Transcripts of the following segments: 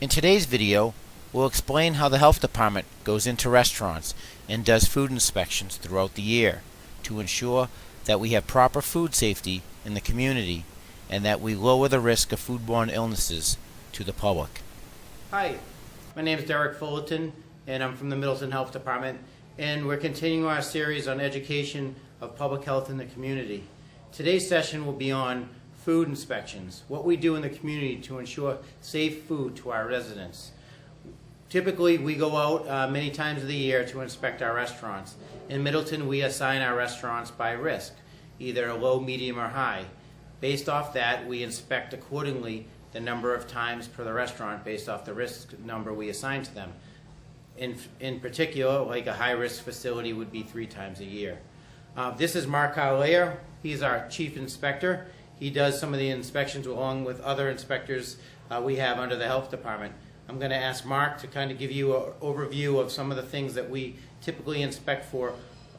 In today's video, we'll explain how the health department goes into restaurants and does food inspections throughout the year to ensure that we have proper food safety in the community and that we lower the risk of foodborne illnesses to the public. Hi, my name is Derek Fullerton and I'm from the Middleton Health Department, and we're continuing our series on education of public health in the community. Today's session will be on food inspections, what we do in the community to ensure safe food to our residents. Typically, we go out many times of the year to inspect our restaurants. In Middleton, we assign our restaurants by risk, either low, medium, or high. Based off that, we inspect accordingly the number of times per the restaurant based off the risk number we assign to them. In particular, like a high-risk facility would be 3 times a year. This is Mark Carlayer. He's our chief inspector. He does some of the inspections along with other inspectors we have under the health department. I'm going to ask Mark to kind of give you an overview of some of the things that we typically inspect for,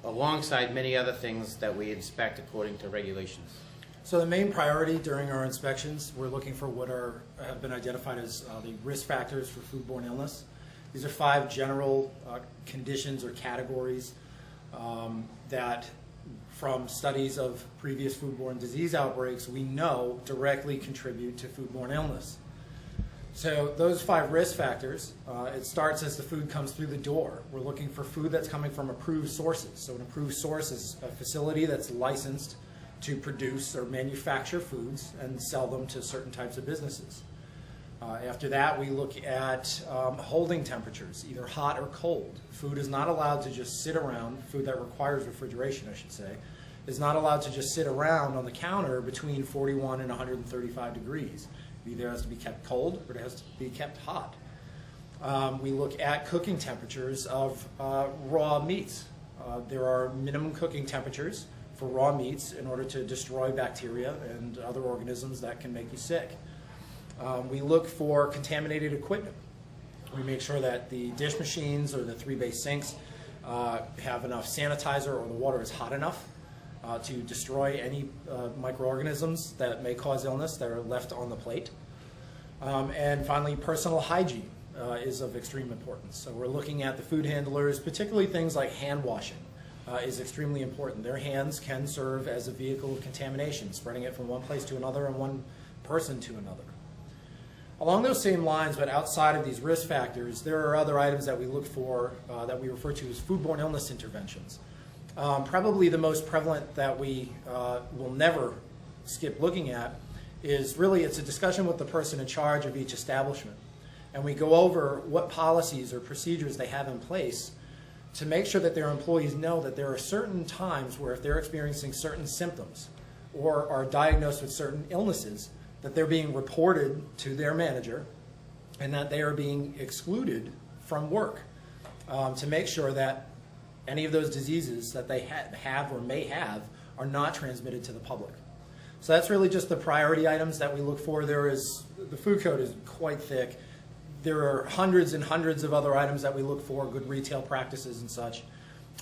alongside many other things that we inspect according to regulations. So the main priority during our inspections, we're looking for what have been identified as the risk factors for foodborne illness. These are 5 general conditions or categories that, from studies of previous foodborne disease outbreaks, we know directly contribute to foodborne illness. So those 5 risk factors, it starts as the food comes through the door. We're looking for food that's coming from approved sources. So an approved source is a facility that's licensed to produce or manufacture foods and sell them to certain types of businesses. After that, we look at holding temperatures, either hot or cold. Food is not allowed to just sit around, food that requires refrigeration, I should say, is not allowed to just sit around on the counter between 41 and 135 degrees. It either has to be kept cold or it has to be kept hot. We look at cooking temperatures of raw meats. There are minimum cooking temperatures for raw meats in order to destroy bacteria and other organisms that can make you sick. We look for contaminated equipment. We make sure that the dish machines or the 3-bay sinks have enough sanitizer or the water is hot enough to destroy any microorganisms that may cause illness that are left on the plate. And finally, personal hygiene is of extreme importance. So we're looking at the food handlers, particularly things like hand washing is extremely important. Their hands can serve as a vehicle of contamination, spreading it from one place to another and one person to another. Along those same lines, but outside of these risk factors, there are other items that we look for that we refer to as foodborne illness interventions. Probably the most prevalent that we will never skip looking at is really, it's a discussion with the person in charge of each establishment. And we go over what policies or procedures they have in place to make sure that their employees know that there are certain times where if they're experiencing certain symptoms or are diagnosed with certain illnesses, that they're being reported to their manager and that they are being excluded from work to make sure that any of those diseases that they have or may have are not transmitted to the public. So that's really just the priority items that we look for. The food code is quite thick. There are hundreds and hundreds of other items that we look for, good retail practices and such.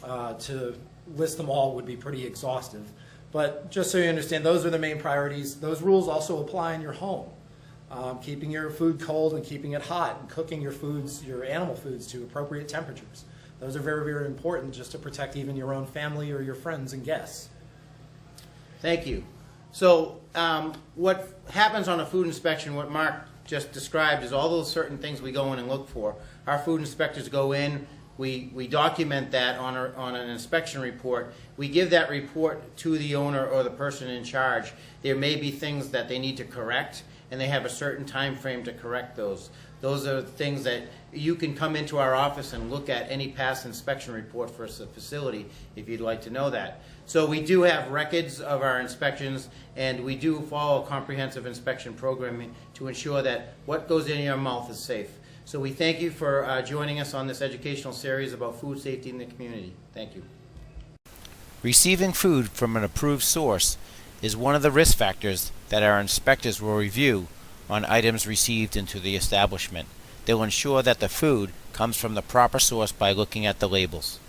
To list them all would be pretty exhaustive. But just so you understand, those are the main priorities. Those rules also apply in your home. Keeping your food cold and keeping it hot and cooking your foods, your animal foods, to appropriate temperatures. Those are very, very important just to protect even your own family or your friends and guests. Thank you. So what happens on a food inspection, what Mark just described, is all those certain things we go in and look for. Our food inspectors go in, we document that on an inspection report. We give that report to the owner or the person in charge. There may be things that they need to correct, and they have a certain time frame to correct those. Those are things that you can come into our office and look at any past inspection report for a facility if you'd like to know that. So we do have records of our inspections, and we do follow a comprehensive inspection program to ensure that what goes in your mouth is safe. So we thank you for joining us on this educational series about food safety in the community. Thank you. Receiving food from an approved source is one of the risk factors that our inspectors will review on items received into the establishment. They'll ensure that the food comes from the proper source by looking at the labels.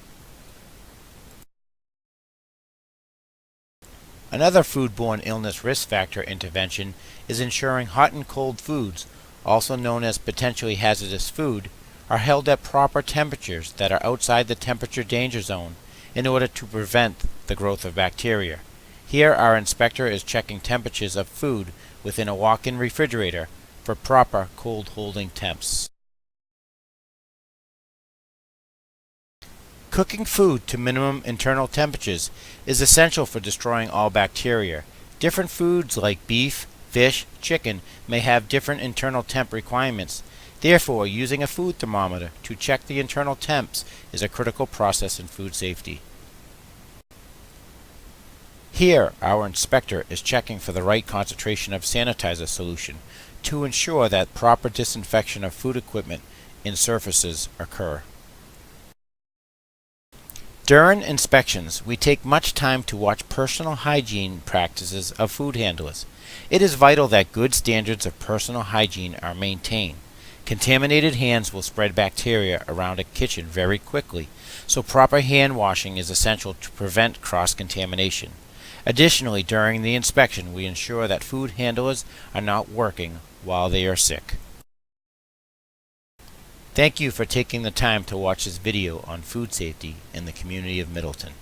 Another foodborne illness risk factor intervention is ensuring hot and cold foods also known as potentially hazardous food, are held at proper temperatures that are outside the temperature danger zone in order to prevent the growth of bacteria. Here our inspector is checking temperatures of food within a walk-in refrigerator for proper cold holding temps. Cooking food to minimum internal temperatures is essential for destroying all bacteria. Different foods like beef, fish, chicken may have different internal temp requirements. Therefore, using a food thermometer to check the internal temps is a critical process in food safety. Here, our inspector is checking for the right concentration of sanitizer solution to ensure that proper disinfection of food equipment and surfaces occur. During inspections, we take much time to watch personal hygiene practices of food handlers. It is vital that good standards of personal hygiene are maintained. Contaminated hands will spread bacteria around a kitchen very quickly, so proper hand washing is essential to prevent cross-contamination. Additionally, during the inspection, we ensure that food handlers are not working while they are sick. Thank you for taking the time to watch this video on food safety in the community of Middleton.